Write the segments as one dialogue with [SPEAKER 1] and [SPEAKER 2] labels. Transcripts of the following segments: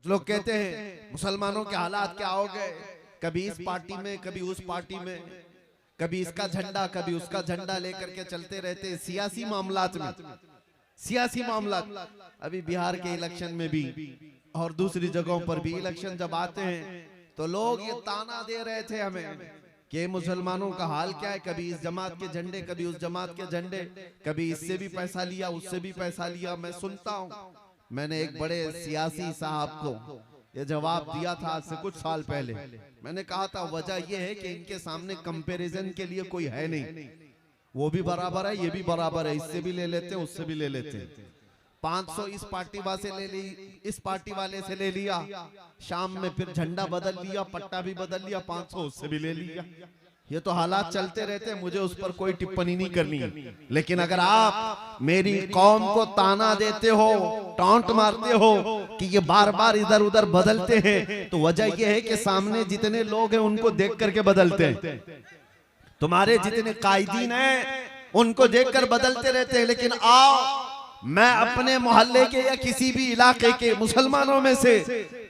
[SPEAKER 1] लोग कहते हैं मुसलमानों के हालात क्या हो गए, कभी इस पार्टी में कभी उस पार्टी में, कभी इसका झंडा कभी उसका झंडा लेकर के चलते रहते हैं सियासी मामलात में, सियासी मामलात। अभी बिहार के इलेक्शन में भी और दूसरी जगहों पर भी इलेक्शन जब आते हैं तो लोग ये ताना दे रहे थे हमें कि मुसलमानों का हाल क्या है, कभी इस जमात के झंडे कभी उस जमात के झंडे, कभी इससे भी पैसा लिया उससे भी पैसा लिया। मैं सुनता हूँ, मैंने एक बड़े सियासी साहब को ये जवाब दिया था आज से कुछ साल पहले। मैंने कहा था वजह यह है कि इनके सामने कंपैरिजन के लिए कोई है नहीं, वो भी बराबर है ये भी बराबर है, इससे भी ले लेते हैं उससे भी ले लेते हैं। 500 इस पार्टी वाले से ले ली, इस पार्टी वाले से ले लिया, शाम में फिर झंडा बदल लिया, पट्टा भी बदल लिया, 500 उससे भी ले लिया। ये तो हालात चलते रहते हैं, मुझे उस पर कोई टिप्पणी नहीं करनी है। लेकिन अगर आप मेरी कौम को ताना देते हो, टॉन्ट मारते हो कि ये बार बार इधर उधर बदलते हैं, तो वजह यह है कि सामने जितने लोग हैं उनको देख करके बदलते हैं। तुम्हारे जितने कायदीन हैं उनको देखकर बदलते रहते हैं। लेकिन आओ, मैं अपने मोहल्ले के या किसी भी इलाके के मुसलमानों में से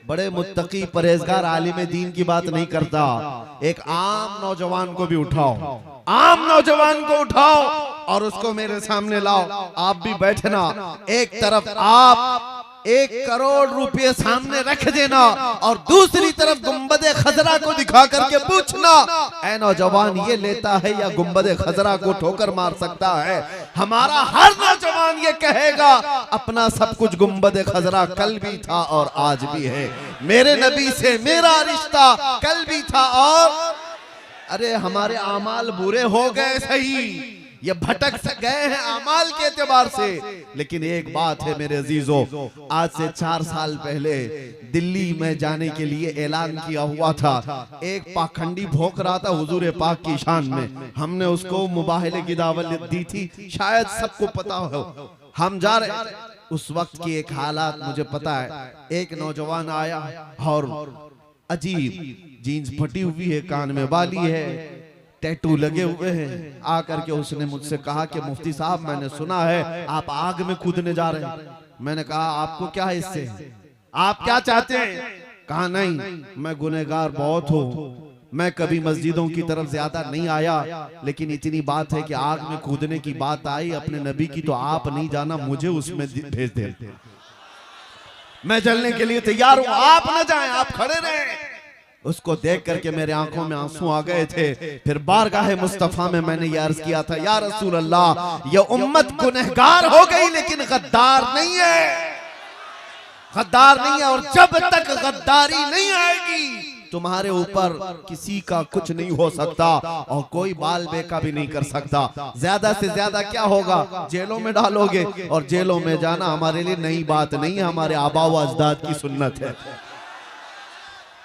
[SPEAKER 1] बड़े मुत्तकी परहेजगार आलिम दीन की बात नहीं करता। एक आम नौजवान को भी उठाओ, आम नौजवान को उठाओ और उसको मेरे सामने लाओ। आप भी बैठना, एक तरफ आप 1 करोड़ रुपए सामने रख देना और दूसरी तरफ गुंबदे खजरा को दिखा करके पूछना, ऐ नौजवान ये लेता है या गुंबदे खजरा को ठोकर मार सकता है? हमारा हर नौजवान ये कहेगा अपना सब कुछ गुंबदे खजरा कल भी था और आज भी है। मेरे नबी से मेरा रिश्ता कल भी था और अरे हमारे आमाल बुरे हो गए सही, ये भटक से गए हैं अमाल के एतबार से। लेकिन एक बात है मेरे अजीजों, आज से 4 साल पहले दिल्ली में जाने के लिए ऐलान किया हुआ था। एक पाखंडी भोंक रहा था हुजूर पाक की शान में, हमने उसको मुबाहले की दावत दी थी, शायद सबको पता हो। हम जा रहे उस वक्त की एक हालात मुझे पता है। एक नौजवान आया और अजीब जीन्स फटी हुई है, कान में बाली है, टैटू लगे हुए हैं। आकर के उसने मुझसे कहा कि मुफ्ती साहब मैंने सुना है आप आग में कूदने जा रहे हैं। मैंने कहा आपको क्या है इससे, आप क्या चाहते हैं? कहा नहीं, मैं गुनहगार बहुत हूँ, मैं कभी मस्जिदों की तरफ ज्यादा नहीं आया, लेकिन इतनी बात है कि आग में कूदने की बात आई अपने नबी की तो आप नहीं जाना, मुझे उसमें भेज दे, मैं जलने के लिए तैयार हूँ, आप न जाएं, आप खड़े रहें। उसको देख करके मेरे आंखों में आंसू आ गए थे। फिर बारगाह मुस्तफा में मैंने ये अर्ज किया था, या रसूल अल्लाह ये उम्मत गुनहगार हो गई लेकिन गद्दार नहीं है, गद्दार नहीं है। और जब तक गद्दारी नहीं आएगी तुम्हारे ऊपर किसी का कुछ नहीं हो सकता और कोई बाल बेका भी नहीं कर सकता। ज्यादा से ज्यादा क्या होगा, जेलों में डालोगे, और जेलों में जाना हमारे लिए नई बात नहीं है, हमारे आबा व अजदाद की सुन्नत है।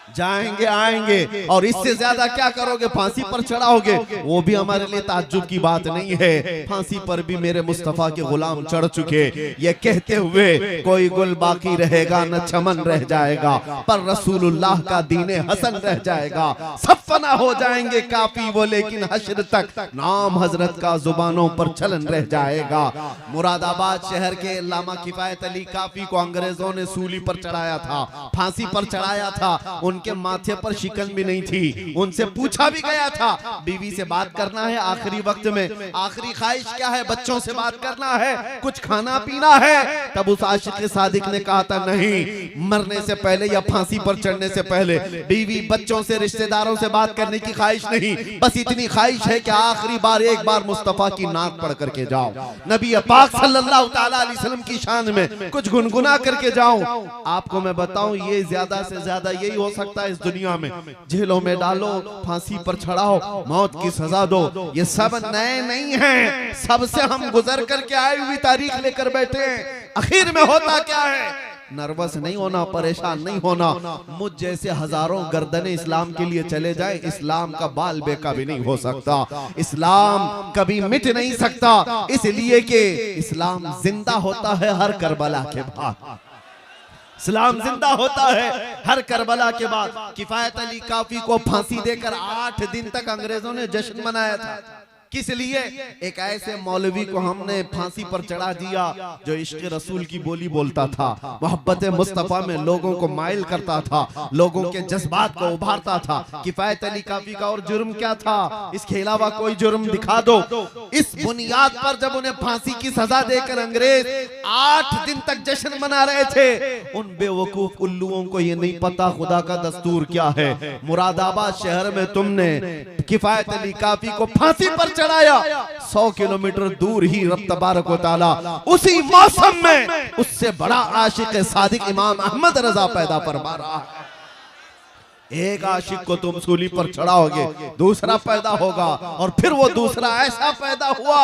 [SPEAKER 1] जाएंगे आएंगे और इससे ज्यादा क्या करोगे, फांसी पर चढ़ाओगे, वो भी हमारे लिए ताज्जुब की बात नहीं है। फांसी पर भी मेरे मुस्तफा के गुलाम चढ़ चुके, ये कहते हुए कोई गुल बाकी रहेगा न चमन रह जाएगा, पर रसूलुल्लाह का दीने हसन रह जाएगा। सब फना हो जाएंगे काफी वो, लेकिन हश्र तक नाम हजरत का जुबानों पर चलन रह जाएगा। मुरादाबाद शहर के अल्लामा किफायत अली काफी को अंग्रेजों ने सूली पर चढ़ाया था, फांसी पर चढ़ाया था। उनके माथे पर शिकन भी नहीं थी, उनसे पूछा भी गया था बीवी से बात करना है आखिरी वक्त में, आखिरी ख्वाहिश क्या है, बच्चों से बात करना है, कुछ खाना पीना है। तब उस आशिक सादिक ने कहा था नहीं, मरने से पहले या फांसी पर चढ़ने से पहले बीवी बच्चों से रिश्तेदारों से बात करने की ख्वाहिश नहीं, बस इतनी ख्वाहिश है कि आखिरी बार एक बार मुस्तफा की नाक पढ़ करके जाओ, नबी पाक सल्लल्लाहु तआला अलैहि वसल्लम की शान में कुछ गुनगुना करके जाऊं। आपको मैं बताऊं ये ज्यादा से ज्यादा यही हो सकता है इस दुनिया में। जेलों में डालो, फांसी पर चढ़ाओ, मौत की सजा दो, ये सब नए नहीं हैं, सबसे हम गुजर करके आई हुई तारीख लेकर बैठे हैं। आखिर में होता क्या है, नर्वस नहीं होना, परेशान नहीं होना। मुझ जैसे हजारों गर्दने इस्लाम के लिए चले जाए, इस्लाम का बाल बेका भी नहीं हो सकता, इस्लाम कभी मिट नहीं सकता, इसलिए कि इस्लाम जिंदा होता है हर करबला के बाद, इस्लाम जिंदा होता है हर करबला के बाद। किफायत अली काफी को फांसी देकर 8 दिन तक अंग्रेजों ने जश्न मनाया था, किस लिए? एक ऐसे मौलवी को हमने फांसी पर चढ़ा दिया जो इश्क रसूल की बोली बोलता था, मोहब्बत मुस्तफा में लोगों को माइल करता था, लोगों के जज्बात को उभारता था। किफायत अली काफी का और जुर्म क्या था? इसके अलावा कोई जुर्म दिखा दो। इस बुनियाद पर जब उन्हें फांसी की सजा देकर अंग्रेज 8 दिन तक जश्न मना रहे थे, उन बेवकूफ उल्लुओं को ये नहीं पता खुदा का दस्तूर क्या है। मुरादाबाद शहर में तुमने किफायत अली काफी को फांसी पर चढ़ाया, 100 किलोमीटर दूर ही रब तबारक व तआला उसी मौसम में उससे बड़ा आशिक सादिक इमाम अहमद रजा पैदा फरमा रहा है। एक आशिक को तुम सूली पर चढ़ाओगे, दूसरा पैदा होगा, और फिर वो दूसरा ऐसा पैदा हुआ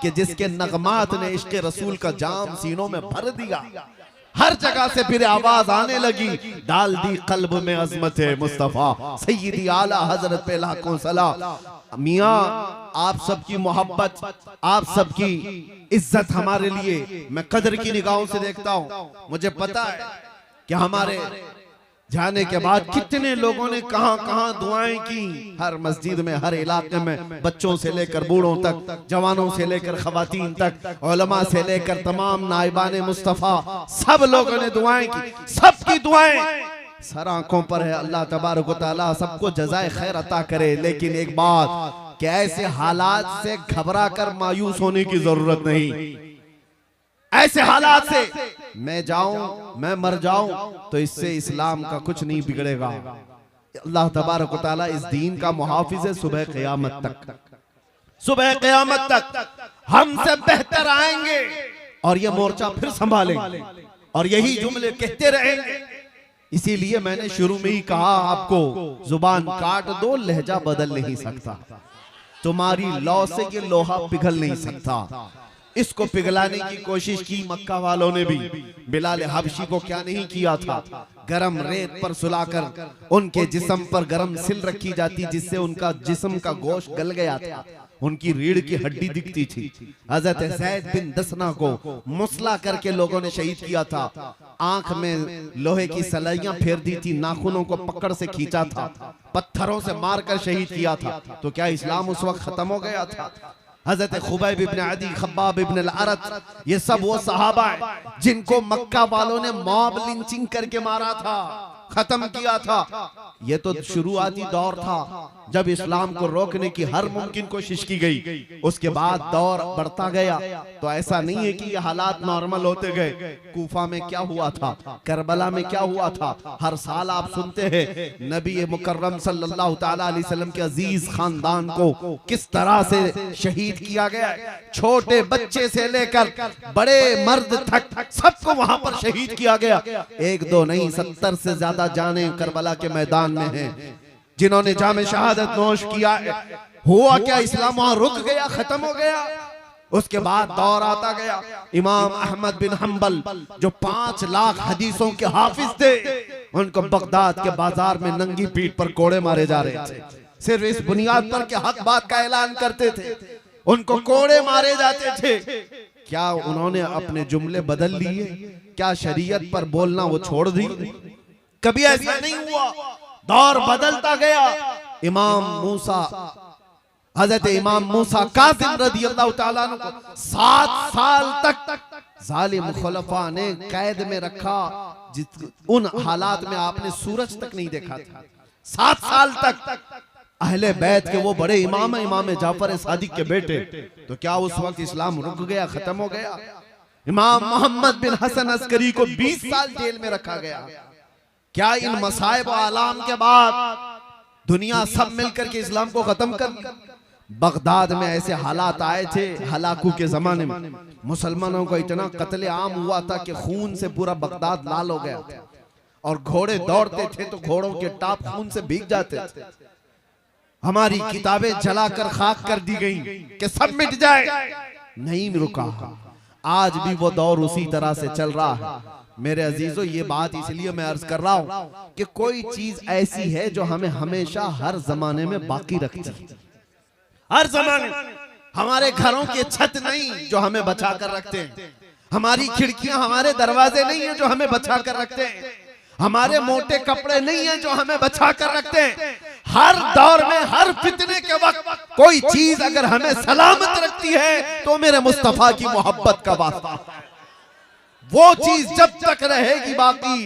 [SPEAKER 1] कि जिसके नगमात ने इश्क रसूल का जाम सीनों में भर दिया। हर जगह से फिर आवाज आने लगी, डाल दी कल्ब में अजमत है मुस्तफा, सैयदी आला हजरत पे लाखों सलाम। मियाँ आप सबकी मोहब्बत, आप सबकी इज्जत हमारे लिए मैं कदर की निगाहों से देखता हूँ। मुझे पता है कि हमारे जाने के बाद कितने लोगों ने कहां कहां दुआएं की, हर मस्जिद में, हर इलाके में, बच्चों से लेकर बूढ़ों तक, जवानों से लेकर खवातीन तक, उलमा से लेकर तमाम नाइबान मुस्तफा, सब लोगों ने दुआएं की। सबकी दुआएं सर आंखों पर है। अल्लाह तबारक व तआला सबको जज़ाए खैर अता करे। लेकिन एक बात कि ऐसे हालात से घबरा कर मायूस होने की जरूरत नहीं। ऐसे हालात से मैं जाऊं, मैं मर जाऊं तो इससे इस्लाम का कुछ नहीं बिगड़ेगा। अल्लाह तबारक व तआला इस दीन का मुहाफिज है सुबह क़यामत तक। सुबह क़यामत तक हमसे बेहतर आएंगे और ये मोर्चा फिर संभालेंगे और यही जुमले कहते रहेंगे। इसीलिए मैंने शुरू में ही कहा आपको, जुबान काट दो, लहजा बदल नहीं सकता। तुम्हारी लौ से ये लोहा पिघल नहीं सकता। इसको पिघलाने की कोशिश की मक्का वालों ने भी। बिलाल हबशी को क्या नहीं किया था? गरम रेत पर सुलाकर उनके जिस्म पर गरम सिल रखी जाती, जिससे उनका जिस्म का गोश्त गल गया था, उनकी रीढ़ की हड्डी दिखती थी। हजरत ज़ैद बिन दसना को मुसला करके लोगों ने शहीद किया था। आंख में लोहे की सलाइयां फेर दी थी, नाखूनों को पकड़ से खींचा था, पत्थरों से मारकर शहीद किया था। तो क्या इस्लाम उस वक्त खत्म हो गया था? हजरत खुबैब इब्न अदी, खब्बाब इब्न अल-अरत, ये सब वो सहाबा है जिनको मक्का वालों ने मॉब लिंचिंग करके मारा था, खत्म किया था। ये तो शुरुआती दौर था जब इस्लाम को रोकने की हर मुमकिन कोशिश की गई। उसके बाद दौर बढ़ता गया। तो ऐसा नहीं है कि ये हालात नॉर्मल होते गए। कूफा में क्या हुआ था, करबला में क्या हुआ था, हर साल आप सुनते हैं नबी मुकर्रम सल्लल्लाहु ताला अलैहि वसल्लम के अजीज खानदान को किस तरह से शहीद किया गया। छोटे बच्चे से लेकर बड़े मर्द तक सबको वहां पर शहीद किया गया। एक दो नहीं, 70 से ज्यादा जाने करबला के मैदान में हैं जिन्होंने जामे शहादत नोश किया। हुआ क्या? इस्लाम वहां रुक गया, खत्म हो गया। उसके बाद दौर आता गया। इमाम अहमद बिन हंबल जो 5 लाख हदीसों के हाफिज थे, उनको बगदाद के बाजार में नंगी पीठ पर कोड़े मारे जा रहे थे, सिर्फ इस बुनियाद पर कि हक बात का ऐलान करते थे। उनको कोड़े मारे जाते थे। क्या उन्होंने अपने जुमले बदल लिए? क्या शरीयत पर बोलना वो छोड़ दी? कभी ऐसा नहीं हुआ। दौर बदलता गया। इमाम मूसा, हजरत इमाम मूसा काज़िम रज़ियल्लाहु ताला अन्हु को 7 साल तक जालिम खुलफा ने कैद में रखा। उन हालात में आपने सूरज तक नहीं देखा था। 7 साल तक अहले बैत के वो बड़े इमाम, इमाम जाफर सादिक के बेटे। तो क्या उस वक्त इस्लाम रुक गया, खत्म हो गया? इमाम मोहम्मद बिन हसन अस्करी को 20 साल जेल में रखा गया। क्या इन मसाइब आलाम के बाद दुनिया सब मिलकर के इस्लाम को खत्म कर दिया? बगदाद में ऐसे हालात आए थे हलाकू के जमाने में, मुसलमानों को इतना कत्ले आम हुआ था कि खून से पूरा बगदाद लाल हो गया था। और घोड़े दौड़ते थे तो घोड़ों के टाप खून से भीग जाते थे। हमारी किताबें जलाकर खाक कर दी गई कि सब मिट जाए, नहीं रुका। आज भी वो दौर उसी तरह से चल रहा है। मेरे अजीजों, ये बात इसलिए मैं अर्ज कर रहा हूं कि कोई चीज ऐसी है जो हमें हमेशा हर जमाने में बाकी रखती है। हर जमाने हमारे घरों के छत नहीं जो हमें बचा कर रखते हैं, हमारी खिड़कियां, हमारे दरवाजे नहीं है जो हमें बचा कर रखते हैं, हमारे मोटे कपड़े नहीं है जो हमें बचा कर रखते हैं। हर दौर में, हर फितने के वक्त कोई चीज अगर हमें सलामत रखती है तो मेरे मुस्तफा की मोहब्बत का वास्ता है। वो चीज जब तक रहेगी बाकी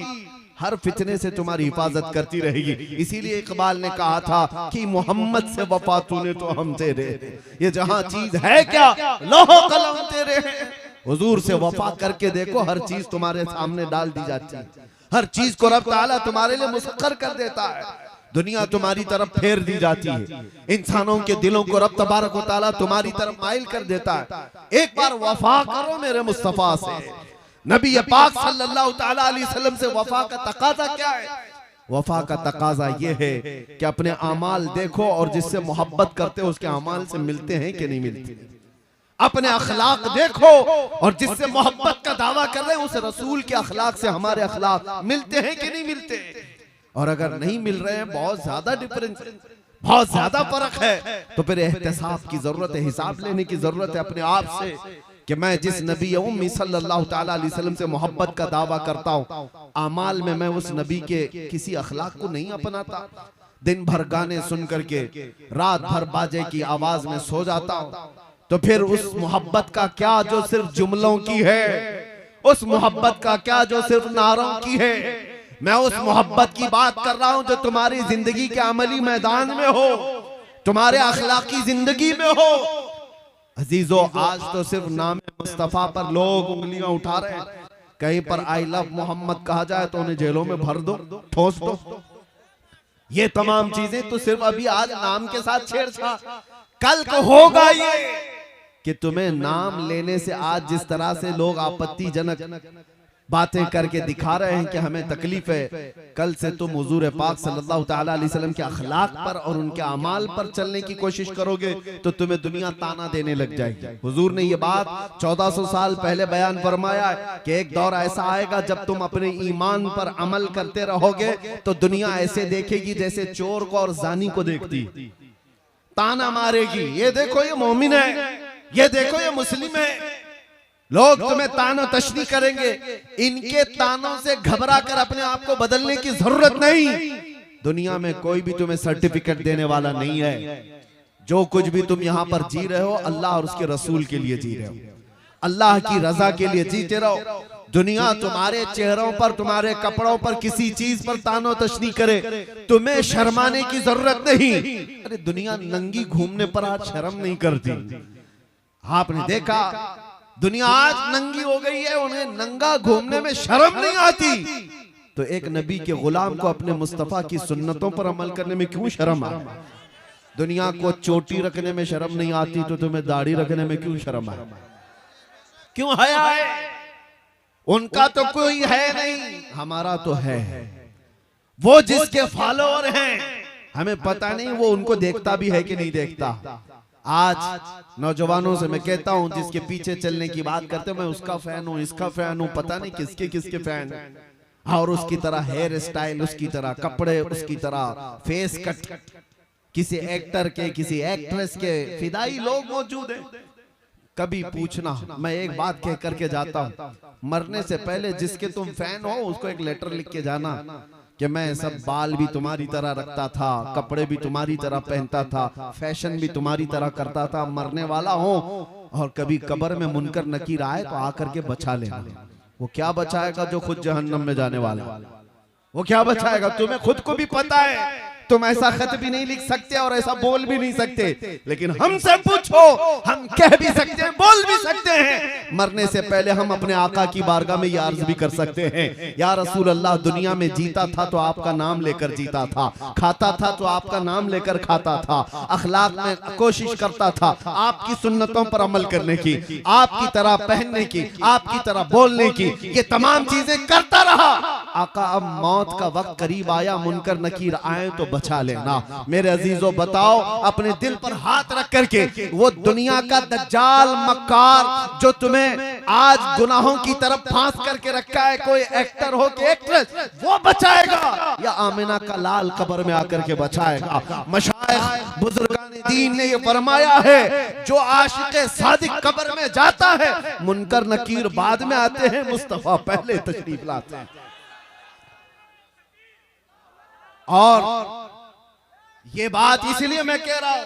[SPEAKER 1] हर फितने से तुम्हारी हिफाजत करती रहेगी। इसीलिए इकबाल ने कहा था कि मोहम्मद से वफा तूने तो हम तेरे, ये जहां चीज है क्या लोहो कलम तेरे हैं। हुजूर से वफा करके देखो, हर चीज तुम्हारे सामने डाल दी जाती है, हर चीज को रब ताला तुम्हारे लिए मुसक्कर कर देता है, दुनिया तुम्हारी तरफ फेर दी जाती है, इंसानों के दिलों को रब तबारक व तआला तुम्हारी तरफ माइल कर देता है। एक बार वफा करो मेरे मुस्तफा से। नबी पाक सल्लल्लाहु ताला अलैहि वसल्लम से वफा का तकाजा क्या है? वफा का तकाजा ये है कि अपने अमाल देखो और जिससे मोहब्बत करते हो उसके अमाल से मिलते हैं कि नहीं मिलते। अपने अखलाक देखो और जिससे मोहब्बत का दावा कर रहे हैं उस रसूल के अखलाक से हमारे अखलाक मिलते हैं कि नहीं मिलते। और अगर नहीं मिल रहे हैं, बहुत ज्यादा डिफरेंस, बहुत ज्यादा फर्क है, तो फिर एहतिसाब की जरूरत है, हिसाब लेने की जरूरत है अपने आप से कि मैं जिस नबी उम्मी सल्लल्लाहु ताला अलैहि वसल्लम से मोहब्बत का दावा करता हूँ, अमाल में मैं उस नबी के किसी अखलाक को नहीं अपनाता। दिन भर गाने सुन करके रात भर बाजे की आवाज में सो जाता हूँ, तो फिर उस मोहब्बत का क्या जो सिर्फ जुमलों की है, उस मोहब्बत का क्या जो सिर्फ नारों की है। मैं उस मोहब्बत की बात कर रहा हूँ जो तुम्हारी जिंदगी के अमली मैदान में हो, तुम्हारे अखलाकी जिंदगी में हो। अजीजों, आज तो सिर्फ नाम मुस्तफा पर लोग उंगलियां उठा रहे हैं। कहीं पर आई लव मोहम्मद कहा जाए तो उन्हें जेलों में भर दो, ठोस दो। ये तमाम चीजें तो सिर्फ अभी आज नाम के साथ छेड़छाड़, कल को होगा ये कि तुम्हें नाम लेने से आज जिस तरह से लोग आपत्तिजनक बातें करके दिखा रहे हैं कि हमें तकलीफ है, कल से तुम हुजूर पाक सल्लल्लाहु ताला अलैहि वसल्लम के अखलाक पर और उनके अमाल पर चलने की कोशिश करोगे तो तुम्हें दुनिया ताना देने लग जाएगी। हुजूर ने ये बात 1400 साल पहले बयान फरमाया है कि एक दौर ऐसा आएगा जब तुम अपने ईमान पर अमल करते रहोगे तो दुनिया ऐसे देखेगी जैसे चोर को और जानी को देखती, ताना मारेगी, ये देखो ये मोमिन है, ये देखो ये मुस्लिम है। लोग तुम्हें तानो तशनी करेंगे, इनके तानों से घबरा कर अपने आप को बदलने की जरूरत नहीं। दुनिया में कोई भी तुम्हें सर्टिफिकेट देने वाला नहीं है। जो कुछ भी तुम यहाँ पर जी रहे हो अल्लाह और उसके रसूल के लिए जी रहे हो, अल्लाह की रजा के लिए जीते रहो। दुनिया तुम्हारे चेहरों पर, तुम्हारे कपड़ों पर, किसी चीज पर तानो तशनी करे, तुम्हें शर्माने की जरूरत नहीं। अरे दुनिया नंगी घूमने पर आज शर्म नहीं करती। आपने देखा दुनिया आज नंगी हो गई है, उन्हें नंगा घूमने में शर्म नहीं आती, तो एक नबी के गुलाम को अपने मुस्तफा की सुन्नतों पर अमल करने में क्यों शर्म आए? दुनिया को चोटी रखने में शर्म नहीं आती तो तुम्हें दाढ़ी रखने में क्यों शर्म आए? क्यों हया है? उनका तो कोई है नहीं, हमारा तो है। वो जिसके फॉलोअर हैं हमें पता नहीं वो उनको देखता भी है कि नहीं देखता। आज नौजवानों से मैं कहता हूं जिसके पीछे चलने की बात करते, मैं उसका फैन हूं, इसका फैन हूं, पता नहीं किसके किसके फैन, और उसकी तरह हेयर स्टाइल, उसकी तरह कपड़े, उसकी तरह फेस कट, किसी एक्टर के, किसी एक्ट्रेस के फिदाई लोग मौजूद हैं। कभी पूछना, मैं एक बात कह करके जाता हूं, मरने से पहले जिसके तुम फैन हो उसको एक लेटर लिख के जाना कि मैं सब बाल भी तुम्हारी तरह रखता था, कपड़े भी तुम्हारी तरह पहनता था, फैशन भी तुम्हारी तरह करता था, मरने वाला हूं और कभी कब्र में मुनकर नकीर आए तो आकर के बचा लेना। वो क्या बचाएगा जो खुद जहन्नम में जाने वाला? वो क्या बचाएगा? तुम्हें खुद को भी पता है तुम ऐसा खत भी नहीं लिख सकते और ऐसा बोल भी नहीं सकते, लेकिन हमसे पूछो, हम कह भी सकते हैं, बोल भी सकते हैं। मरने से पहले हम अपने आका की बारगाह में ये अर्ज भी कर सकते हैं, या रसूल अल्लाह, दुनिया में जीता था तो आपका नाम लेकर जीता था, खाता था तो आपका नाम लेकर खाता था, अखलाक में कोशिश करता था आपकी सुन्नतों पर अमल करने की, आपकी तरह पहनने की, आपकी तरह बोलने की, ये तमाम चीजें करता रहा। आका अब मौत का वक्त करीब आया, मुनकर नकीर आए तो बचा लेना। मेरे अजीजों बताओ, अपने दिल पर हाथ रख करके, वो दुनिया का दज्जाल मक्कार जो तुम्हें आज गुनाहों की तरफ फांस करके रखा है, कोई एक्टर हो कि एक्ट्रेस, वो बचाएगा या आमिना का लाल कब्र में आकर के बचाएगा? मशाइख बुजुर्गान दीन ने ये फरमाया है, जो आशिक़े सादिक कब्र में जाता है मुनकर नकीर बाद में आते हैं, मुस्तफा पहले तशरीफ लाते हैं। और ये बात इसलिए मैं कह रहा हूं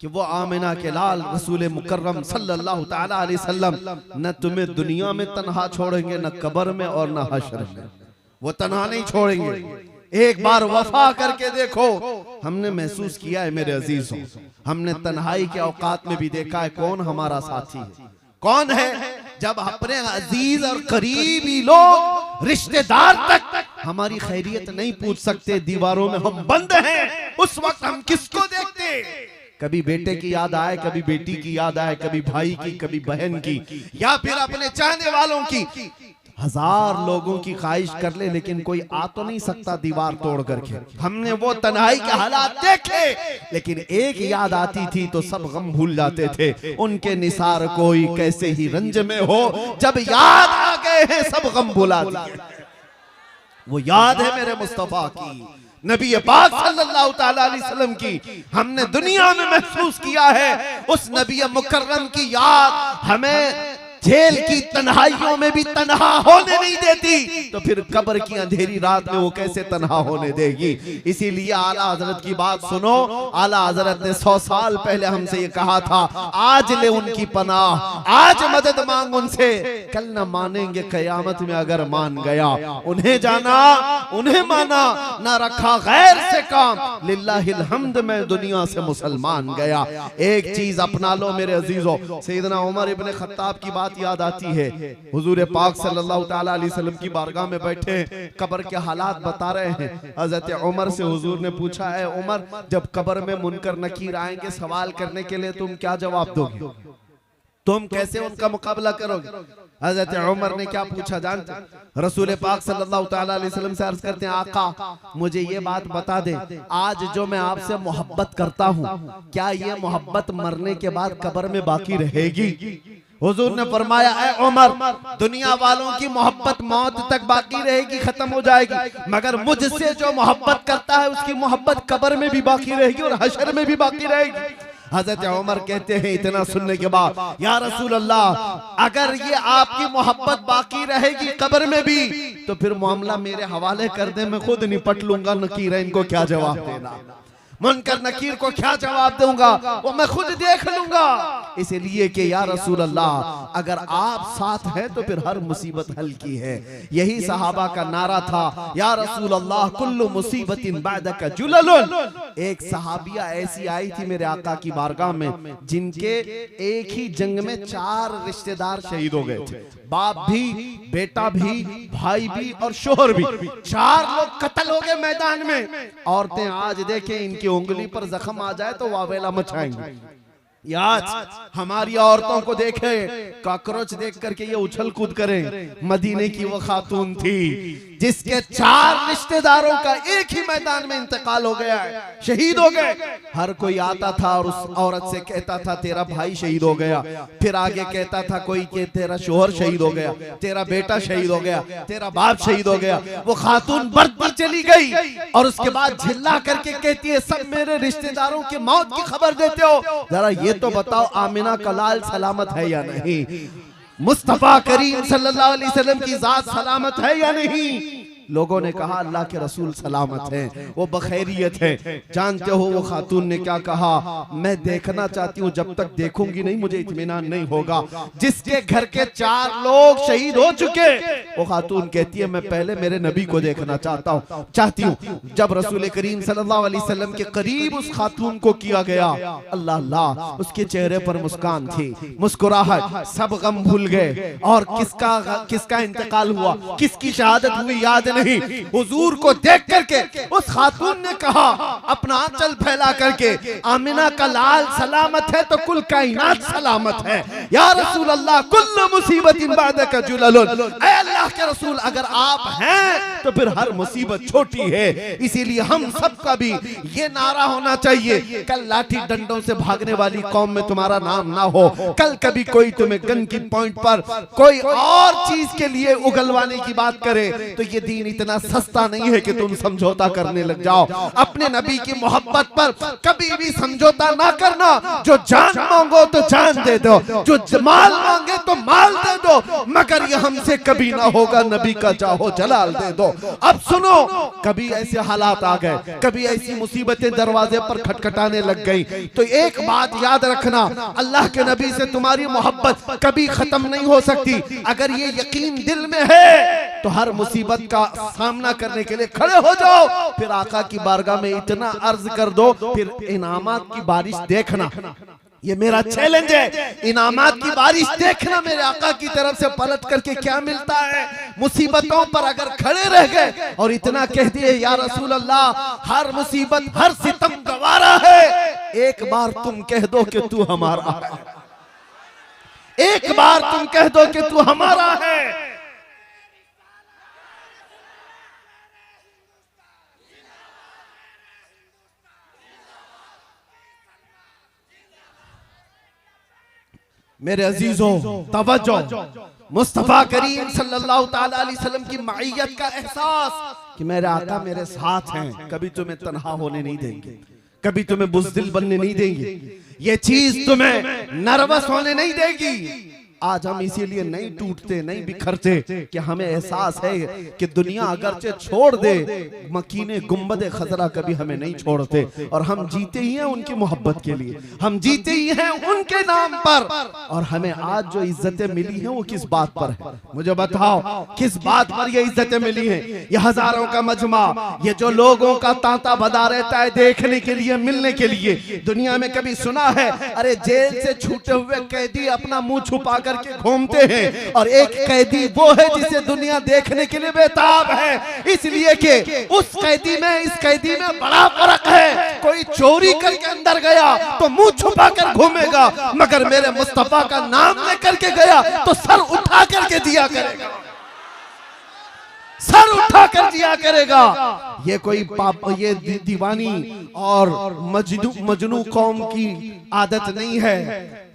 [SPEAKER 1] कि वो आमिना के लाल रसूल मुकर्रम सल्लल्लाहु ताला अलैहि वसल्लम न तुम्हें दुनिया में तन्हा छोड़ेंगे, न कब्र में और न हश्र में। वो तन्हा नहीं छोड़ेंगे। एक बार वफा करके देखो। हमने महसूस किया है मेरे अजीजों, हमने तन्हाई के औकात में भी देखा है कौन हमारा साथी है, कौन है। जब अपने अजीज और करीबी लोग, रिश्तेदार तक हमारी खैरियत नहीं पूछ सकते, दीवारों में हम बंद हैं, उस वक्त हम किसको देखते? कभी बेटे की याद आए, कभी बेटी की याद आए, कभी भाई की, कभी बहन की, या फिर अपने चाहने वालों की। हजार लोगों की ख्वाहिश कर ले, लेकिन कोई आ तो नहीं सकता दीवार तोड़ करके। हमने वो तन्हाई के हालात देखे, लेकिन एक याद आती थी तो सब गम भूल जाते थे। उनके निसार कोई कैसे ही रंज में हो, जब याद आ गए हैं सब गम भुला दिए। वो याद है मेरे मुस्तफा की, नबी पाक सल्लल्लाहु ताला अलैहि वसल्लम की। हमने दुनिया में महसूस किया है उस नबी मुकर्रम की याद हमें जेल की तन्हाइयों में भी तन्हा होने नहीं देती, तो फिर कब्र की अंधेरी रात में वो कैसे तन्हा होने देगी। इसीलिए आला हजरत की बात सुनो। आला हजरत ने 100 साल पहले हमसे ये कहा था, आज ले उनकी पनाह, आज मदद मांग उनसे, कल न मानेंगे कयामत में अगर मान गया। उन्हें जाना, उन्हें माना, ना रखा गैर से काम, लिल्लाहिल हम्द में दुनिया से मुसलमान गया। एक चीज अपना लो मेरे अजीजों, सैयदना उमर इब्ने खत्ताब की बात याद आती है। हुजूर पाक सल्लल्लाहु ताला अलैहि वसल्लम की बारगाह में बैठे, कब्र के हालात बता रहे हैं। हजरत उमर से हुजूर ने पूछा, है उमर, जब कब्र में मुनकर नकीर आएंगे सवाल करने के लिए, तुम क्या जवाब दोगे? तुम कैसे उनका मुकाबला करोगे? हजरत उमर ने क्या पूछा जानते? रसूल पाक सल्लल्लाहु ताला अलैहि वसल्लम से अर्ज करते हैं, आका मुझे ये बात बता दे, आज जो मैं आपसे मोहब्बत करता हूँ, क्या ये मोहब्बत मरने के बाद कब्र में बाकी रहेगी? हुजूर ने फरमाया, ऐ उमर, दुनिया वालों की मोहब्बत मौत तक बाकी रहेगी, खत्म हो जाएगी, मगर मुझसे जो मोहब्बत करता है उसकी मोहब्बत कब्र में भी बाकी रहेगी और हशर में भी बाकी रहेगी। हजरत उमर कहते हैं इतना सुनने के बाद, या रसूल अल्लाह, अगर ये आपकी मोहब्बत बाकी रहेगी कब्र में भी, तो फिर मामला मेरे हवाले कर दे, मैं खुद निपट लूंगा। नकीर इनको क्या जवाब देना, मुनकर नकीर को क्या जवाब दूंगा, वो मैं खुद देख लूंगा। इसलिए कि या रसूल अल्लाह, अगर आप साथ हैं तो फिर हर मुसीबत हल की है। यही सहाबा का नारा था, या रसूल अल्लाह कुल्लु मुसीबतिन बादका जुललुन। एक सहाबिया ऐसी आई थी मेरे आका की बारगाह में, जिनके एक ही जंग में 4 रिश्तेदार शहीद हो गए थे। बाप भी, बेटा भी, भाई भी और शोहर भी, 4 लोग कत्ल हो गए मैदान में। औरतें आज देखें, इनकी उंगली पर जख्म आ जाए तो वावेला मचाएंगे। आज हमारी औरतों को देखे, कॉकरोच देख करके ये उछल कूद करें। मदीने की वो खातून थी जिसके 4 रिश्तेदारों का एक ही मैदान में इंतकाल हो गया है, शहीद हो गए। हर कोई आता था और उस औरत से कहता था तेरा भाई शहीद हो गया, फिर आगे कहता था कोई कि तेरा शोहर शहीद हो गया, तेरा बेटा शहीद हो गया, तेरा बाप शहीद हो गया। वो खातून बढ़ती चली गई और उसके बाद झिल्ला करके कहती है, सब मेरे रिश्तेदारों की मौत की खबर देते हो, जरा ये तो बताओ आमिना का लाल सलामत है या नहीं, मुस्तफा करीम सल्लल्लाहु अलैहि वसल्लम की जात सलामत है या नहीं। लोगों ने कहा अल्लाह के रसूल सलामत हैं, वो बखैरियत है। जानते हो वो खातून ने क्या कहा, मैं देखना चाहती हूँ, जब तक देखूंगी नहीं मुझे इत्मीनान नहीं होगा। जिसके घर के 4 लोग शहीद हो चुके, वो खातून कहती है मैं पहले मेरे नबी को देखना चाहती हूँ। जब रसूल करीम सल्लल्लाहु अलैहि वसल्लम के करीब उस खातून को किया गया, अल्लाह अल्लाह, उसके चेहरे पर मुस्कान थी, मुस्कुराहट, सब गम भूल गए। और किसका इंतकाल हुआ, किसकी शहादत हुई याद नहीं। हुजूर को देख करके उस खातून ने कहा अपना आंचल फैला करके, आमिना का लाल सलामत है तो कुल कायनात सलामत है। या रसूल अल्लाह कुल्लु मुसीबतिन बादका जुललुन, ऐ अल्लाह के रसूल अगर आप हैं तो फिर हर मुसीबत छोटी है। इसीलिए हम सबका भी ये नारा होना चाहिए, कल लाठी डंडों से भागने वाली कौम में तुम्हारा नाम ना हो, कल कभी कोई तुम्हें गन की पॉइंट पर कोई और चीज के लिए उगलवाने की बात करे तो ये दीन इतना सस्ता नहीं है कि तुम समझौता करने लग जाओ। अपने नबी की मोहब्बत पर कभी भी समझौता ना करना। जो जान मांगो तो जान दे दो, जो माल मांगे तो माल दे दो, मगर ये हमसे कभी ना होगा, नबी का चाहो जलाल दे दो। अब सुनो, कभी ऐसे हालात आ गए, कभी ऐसी मुसीबतें दरवाजे पर खटखटाने लग गई, तो एक बात याद रखना, अल्लाह के नबी से तुम्हारी मोहब्बत कभी खत्म नहीं हो सकती। अगर ये यकीन दिल में है तो हर मुसीबत का सामना करने के लिए खड़े हो जाओ, फिर आका की बारगाह में इतना अर्ज कर दो, फिर इनामात की बारिश देखना। ये मेरा चैलेंज है, इनामात की बारिश देखना मेरे आका की तरफ से पलट करके क्या मिलता है। मुसीबतों पर अगर खड़े रह गए और इतना कह दिए या रसूल अल्लाह, हर मुसीबत हर सितम गवारा है, एक बार तुम कह दो कि तू हमारा है, एक बार तुम कह दो कि तू हमारा है। मेरे अजीजों तवज्जो, मुस्तफा करीम सल्लल्लाहु ताला अलैहि वसल्लम की माइयत का एहसास कि मेरे आका मेरे साथ हैं, कभी तुम्हें तन्हा होने नहीं देंगे, कभी तुम्हें बुज़दिल बनने नहीं देंगे, ये चीज तुम्हें नर्वस होने नहीं देगी। आज हम इसीलिए नहीं टूटते, नहीं बिखरते कि हमें एहसास है कि दुनिया अगरचे छोड़ दे, मकीने गुंबद खजरा कभी हमें नहीं छोड़ते, और हम जीते ही हैं उनकी मोहब्बत के लिए, हम जीते ही हैं उनके नाम पर। और हमें आज जो इज्जतें मिली हैं वो किस बात पर है? मुझे बताओ किस बात पर ये इज्जतें मिली हैं? ये हजारों का मजमा, ये जो लोगों का तांता बदा रहता है देखने के लिए, मिलने के लिए। दुनिया में कभी सुना है अरे जेल से छूटे हुए कैदी अपना मुंह छुपा करके घूमते हैं, और एक कैदी वो है जिसे दुनिया देखने के लिए बेताब है, इसलिए कि उस कैदी में इस कैदी में बड़ा फर्क है। कोई चोरी करके अंदर गया तो मुंह छुपा कर घूमेगा, मगर मेरे मुस्तफा का नाम लेकर के गया तो सर उठा करके दिया करेगा, सर उठा कर दिया करेगा। ये कोई पाप, ये दीवानी और मजनू कौम की आदत नहीं है,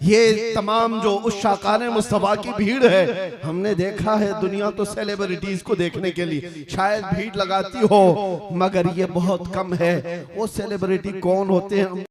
[SPEAKER 1] ये तमाम जो उशाकाने मुस्तफा की भीड़ है। हमने देखा है दुनिया तो सेलिब्रिटीज को देखने के लिए शायद भीड़ लगाती हो, मगर ये बहुत कम है। वो सेलिब्रिटी कौन होते हैं